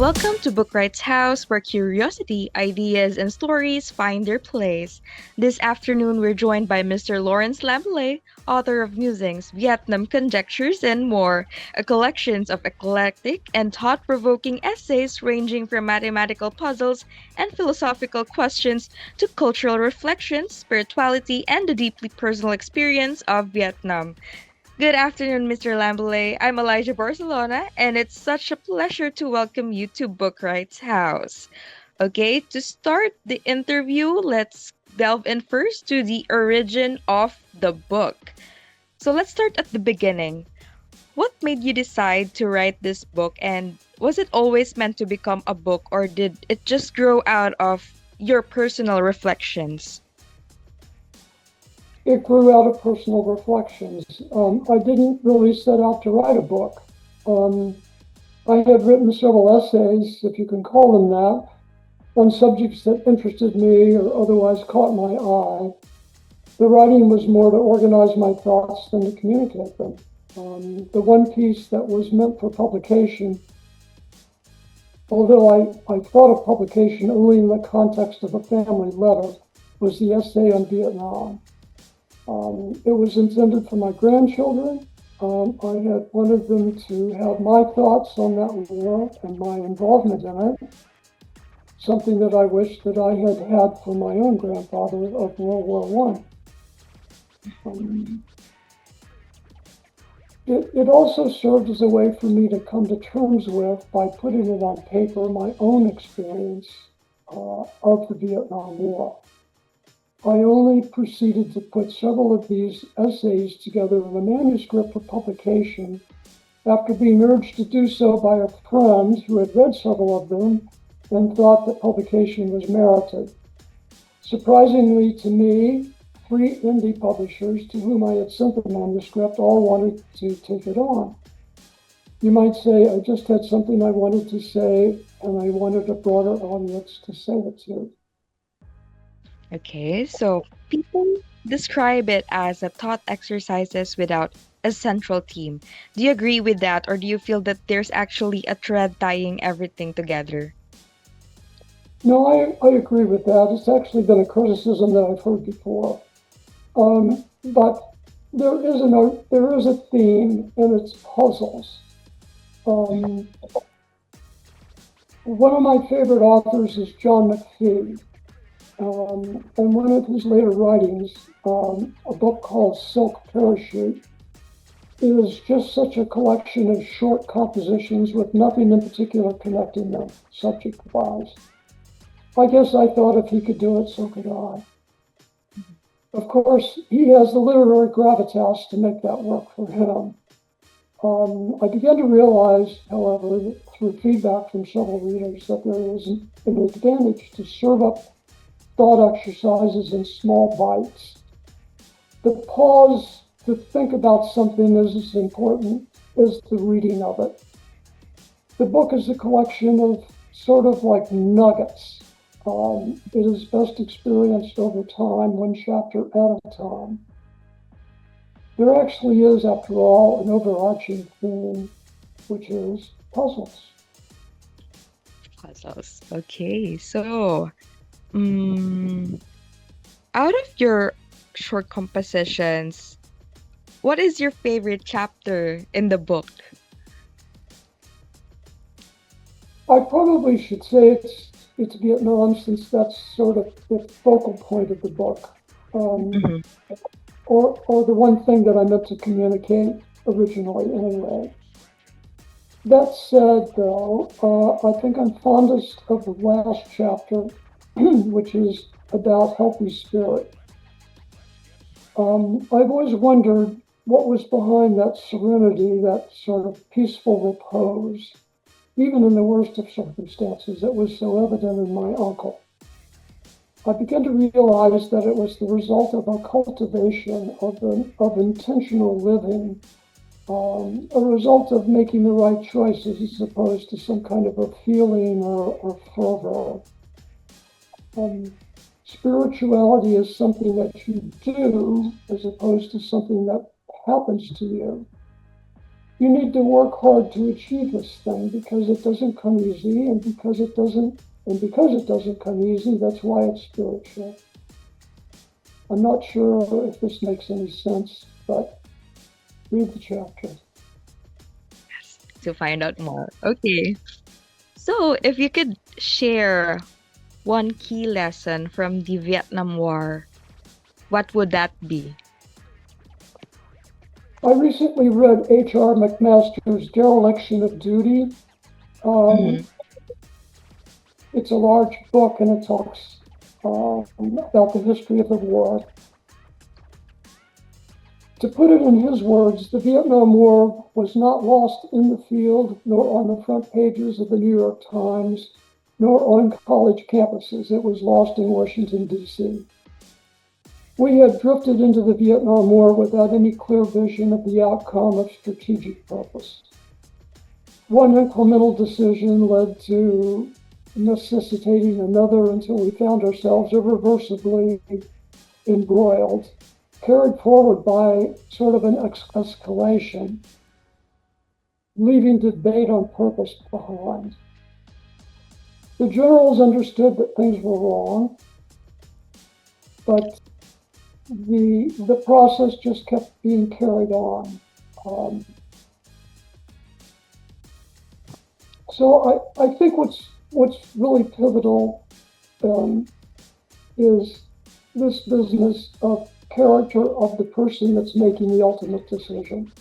Welcome to Bookwrights House, where curiosity, ideas, and stories find their place. This afternoon, we're joined by Mr. Lawrence Lambelet, author of Musings, Vietnam Conjectures, and more, a collection of eclectic and thought-provoking essays ranging from mathematical puzzles and philosophical questions to cultural reflections, spirituality, and the deeply personal experience of Vietnam. Good afternoon, Mr. Lambelet. I'm Elijah Barcelona, and it's such a pleasure to welcome you to Bookwrights House. Okay, to start the interview, let's delve in first to the origin of the book. So let's start at the beginning. What made you decide to write this book, and was it always meant to become a book, or did it just grow out of your personal reflections? It grew out of personal reflections. I didn't really set out to write a book. Um, I had written several essays, if you can call them that, on subjects that interested me or otherwise caught my eye. The writing was more to organize my thoughts than to communicate them. The one piece that was meant for publication, although I thought of publication only in the context of a family letter, was the essay on Vietnam. It was intended for my grandchildren. I had wanted them to have my thoughts on that war and my involvement in it, something that I wish that I had had for my own grandfather of World War One. It also served as a way for me to come to terms with, by putting it on paper, my own experience of the Vietnam War. I only proceeded to put several of these essays together in a manuscript for publication after being urged to do so by a friend who had read several of them and thought that publication was merited. Surprisingly to me, 3 indie publishers to whom I had sent the manuscript all wanted to take it on. You might say I just had something I wanted to say and I wanted a broader audience to say it to. Okay, so people describe it as a thought exercises without a central theme. Do you agree with that, or do you feel that there's actually a thread tying everything together? No, I agree with that. It's actually been a criticism that I've heard before. But there is a theme, and it's puzzles. Um, One of my favorite authors is John McPhee. And one of his later writings, a book called Silk Parachute, is just such a collection of short compositions with nothing in particular connecting them, subject-wise. I guess I thought if he could do it, so could I. Of course, he has the literary gravitas to make that work for him. I began to realize, however, through feedback from several readers, that there is an advantage to serve up thought exercises in small bites. The pause to think about something is as important as the reading of it. The book is a collection of sort of like nuggets. It is best experienced over time, one chapter at a time. There actually is, after all, an overarching theme, which is puzzles. Puzzles. Okay, so mm, out of your short compositions, what is your favorite chapter in the book? I probably should say it's Vietnam, since that's sort of the focal point of the book, um, Mhm. or the one thing that I meant to communicate originally, anyway. That said, though, I think I'm fondest of the last chapter, which is about healthy spirit. I've always wondered what was behind that serenity, that sort of peaceful repose, even in the worst of circumstances, that was so evident in my uncle. I began to realize that it was the result of a cultivation of intentional living, a result of making the right choices as opposed to some kind of a feeling or fervor. Um, Spirituality is something that you do as opposed to something that happens to you. you need to work hard to achieve this thing because it doesn't come easy, and because it doesn't come easy, that's why it's spiritual. I'm not sure if this makes any sense, but read the chapter. To find out more. Okay. So, if you could share one key lesson from the Vietnam War, what would that be? I recently read H.R. McMaster's Dereliction of Duty. Mhm. It's a large book, and it talks about the history of the war. To put it in his words, the Vietnam War was not lost in the field, nor on the front pages of the New York Times, nor on college campuses. It was lost in Washington, D.C. We had drifted into the Vietnam War without any clear vision of the outcome of strategic purpose. One incremental decision led to necessitating another until we found ourselves irreversibly embroiled, carried forward by sort of an escalation, leaving debate on purpose behind. The generals understood that things were wrong, but the process just kept being carried on. So I think what's really pivotal is this business of character of the person that's making the ultimate decision.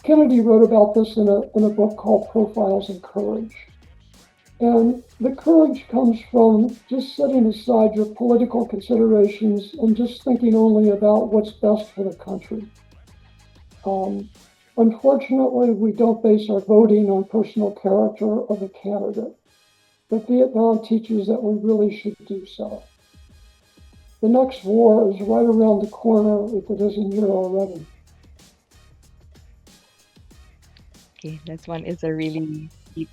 Kennedy wrote about this in a book called Profiles in Courage. And the courage comes from just setting aside your political considerations and just thinking only about what's best for the country. Unfortunately, we don't base our voting on personal character of a candidate, but Vietnam teaches that we really should do so. The next war is right around the corner if it isn't here already. Okay, that one is a really deep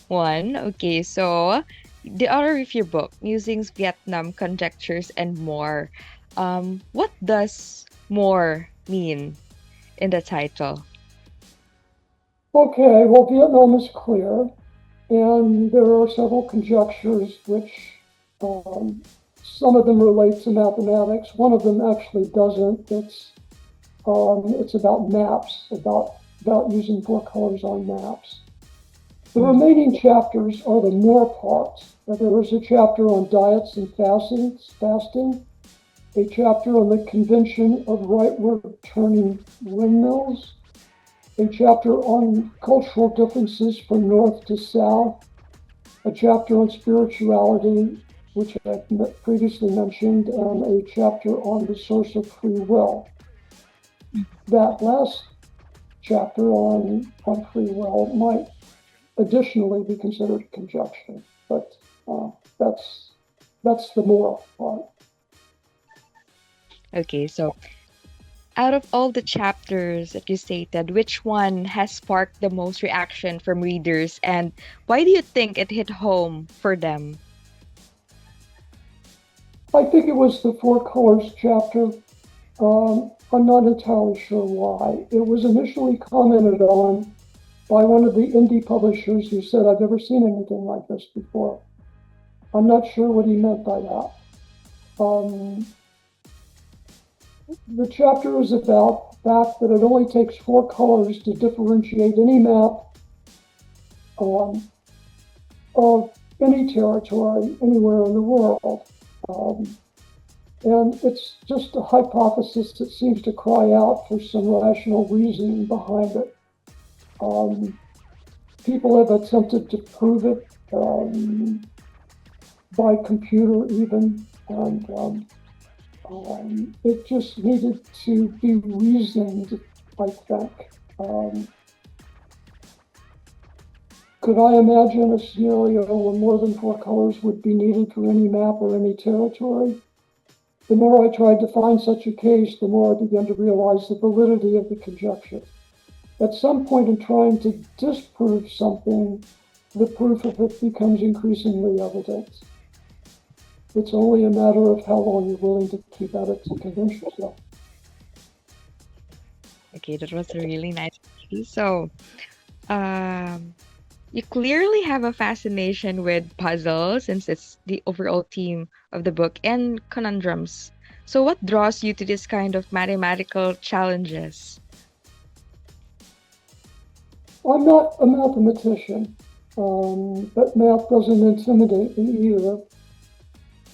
one. Okay, so the author of your book, Musings, Vietnam, Conjectures, and More. What does more mean in the title? Okay, well, Vietnam is clear, and there are several conjectures which some of them relate to mathematics. One of them actually doesn't. It's about maps, about using 4 colors on maps. The remaining chapters are the more parts. There is a chapter on diets and fasting, a chapter on the convention of rightward turning windmills, a chapter on cultural differences from north to south, a chapter on spirituality, which I previously mentioned, and a chapter on the source of free will. That last chapter on free will might additionally be considered a conjecture, but that's the moral part. Okay, so out of all the chapters that you stated, which one has sparked the most reaction from readers, and why do you think it hit home for them? I think it was the 4 colors chapter. I'm not entirely sure why. It was initially commented on by one of the indie publishers who said, I've never seen anything like this before. I'm not sure what he meant by that. The chapter is about the fact that it only takes 4 colors to differentiate any map of any territory anywhere in the world. And it's just a hypothesis that seems to cry out for some rational reasoning behind it. People have attempted to prove it by computer even, and it just needed to be reasoned, I think. Could I imagine a scenario where more than 4 colors would be needed for any map or any territory? The more I tried to find such a case, the more I began to realize the validity of the conjecture. At some point in trying to disprove something, the proof of it becomes increasingly evident. It's only a matter of how long you're willing to keep at it to convince yourself. Okay, that was a really nice. So, um, you clearly have a fascination with puzzles since it's the overall theme of the book and conundrums. So, what draws you to this kind of mathematical challenges? I'm not a mathematician, but math doesn't intimidate me either.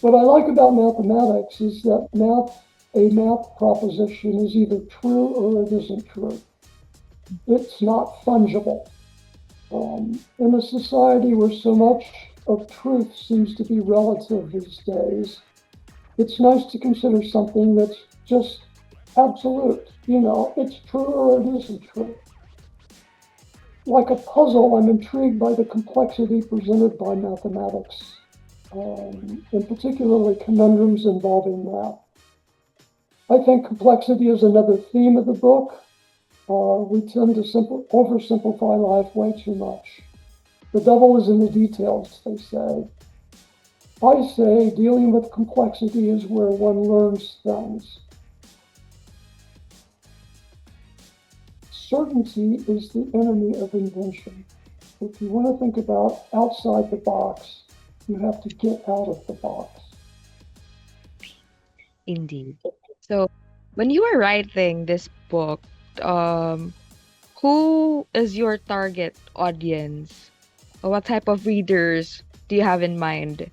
What I like about mathematics is that a math proposition is either true or it isn't true. It's not fungible. In a society where so much of truth seems to be relative these days, it's nice to consider something that's just absolute. It's true or it isn't true. Like a puzzle, I'm intrigued by the complexity presented by mathematics, and particularly conundrums involving math. I think complexity is another theme of the book. We tend to oversimplify life way too much. The devil is in the details, they say. I say dealing with complexity is where one learns things. Certainty is the enemy of invention. If you want to think about outside the box, you have to get out of the box. Indeed. So, when you were writing this book, um, who is your target audience? Or what type of readers do you have in mind?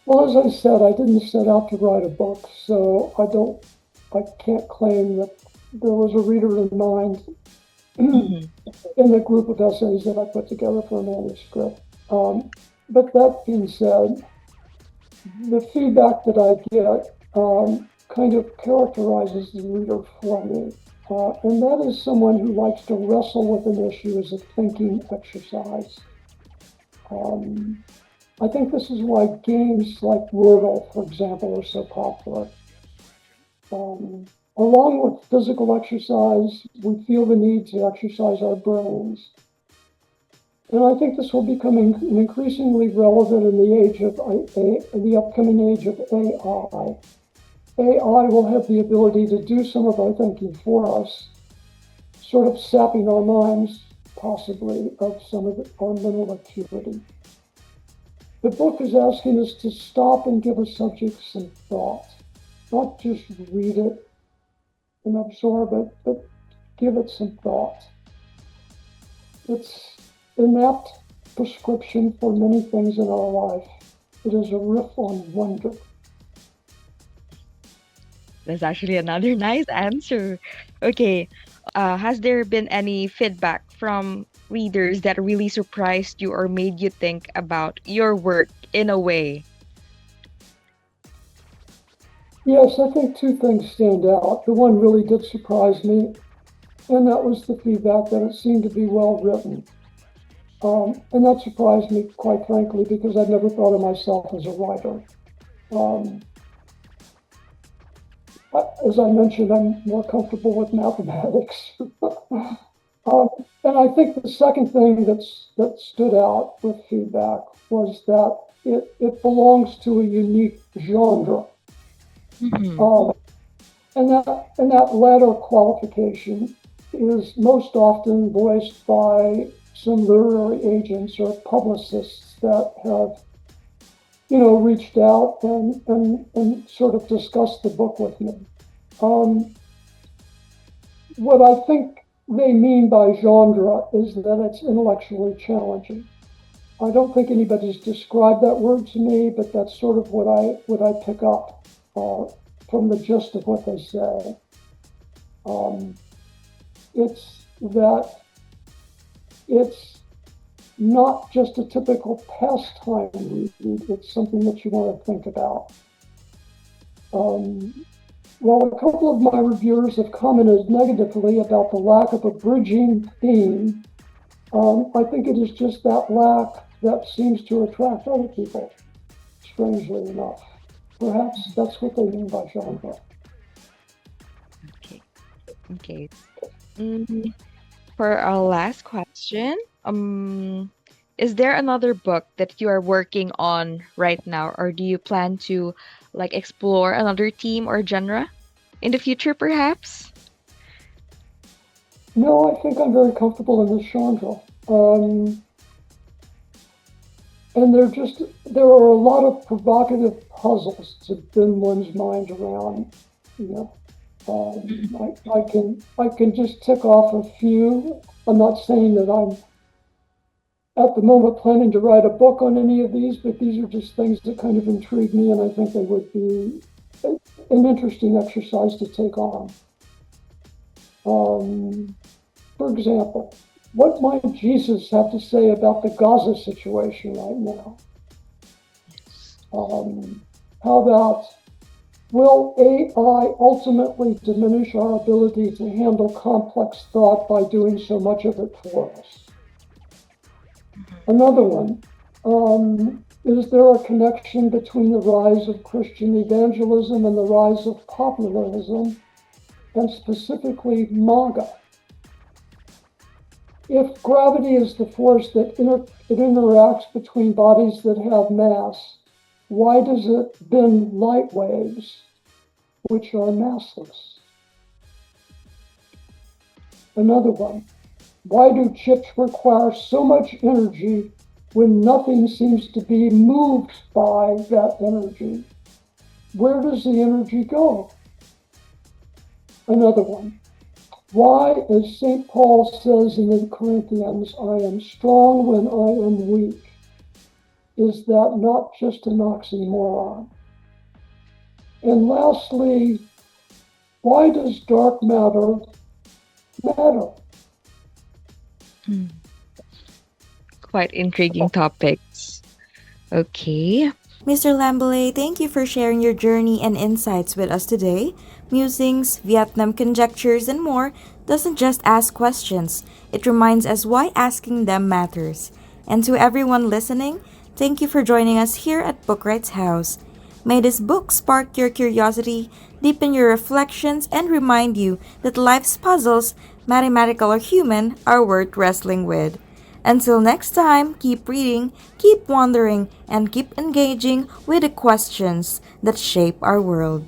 Well, as I said, I didn't set out to write a book, so I can't claim that there was a reader in mind Mhm. in the group of essays that I put together for a manuscript. But that being said, the feedback that I get kind of characterizes the reader for me. And that is someone who likes to wrestle with an issue as a thinking exercise. Um, I think this is why games like Wordle, for example, are so popular. Along with physical exercise, we feel the need to exercise our brains. And I think this will become increasingly relevant in the upcoming age of AI. AI will have the ability to do some of our thinking for us, sort of sapping our minds, possibly, of some of our mental acuity. The book is asking us to stop and give a subject some thought, not just read it and absorb it, but give it some thought. It's an apt prescription for many things in our life. It is a riff on wonder. That's actually another nice answer. Okay, has there been any feedback from readers that really surprised you or made you think about your work in a way? Yes, I think two things stand out. The one really did surprise me, and that was the feedback that it seemed to be well written. And that surprised me, quite frankly, because I'd never thought of myself as a writer. Um, as I mentioned, I'm more comfortable with mathematics. And I think the second thing that stood out with feedback was that it belongs to a unique genre. Mhm. Um, and that latter qualification is most often voiced by some literary agents or publicists that have, reached out and sort of discussed the book with me. Um, what I think they mean by genre is that it's intellectually challenging. I don't think anybody's described that word to me, but that's sort of what I pick up from the gist of what they say. Um, it's that it's not just a typical pastime read, it's something that you want to think about. While a couple of my reviewers have commented negatively about the lack of a bridging theme, I think it is just that lack that seems to attract other people, strangely enough. Perhaps that's what they mean by genre. Okay. Okay. Mm, for our last question, is there another book that you are working on right now, or do you plan to like explore another theme or genre in the future, perhaps? No, I think I'm very comfortable in this genre. Um, and there are a lot of provocative puzzles to bend one's mind around. You know, I can just tick off a few. I'm not saying that I'm at the moment planning to write a book on any of these, but these are just things that kind of intrigue me, and I think they would be an interesting exercise to take on. Um, for example, what might Jesus have to say about the Gaza situation right now? How about, will AI ultimately diminish our ability to handle complex thought by doing so much of it for us? Another one, is there a connection between the rise of Christian evangelism and the rise of popularism, and specifically MAGA? If gravity is the force that it interacts between bodies that have mass, why does it bend light waves, which are massless? Another one, why do chips require so much energy when nothing seems to be moved by that energy? Where does the energy go? Another one, why, as St. Paul says in the Corinthians, I am strong when I am weak? Is that not just an oxymoron? And lastly, why does dark matter matter? Quite intriguing topics. Okay. Mr. Lambelet, thank you for sharing your journey and insights with us today. Musings, Vietnam conjectures, and more doesn't just ask questions, it reminds us why asking them matters. And to everyone listening, thank you for joining us here at Bookwrights House. May this book spark your curiosity, deepen your reflections, and remind you that life's puzzles, mathematical or human, are worth wrestling with. Until next time, keep reading, keep wondering, and keep engaging with the questions that shape our world.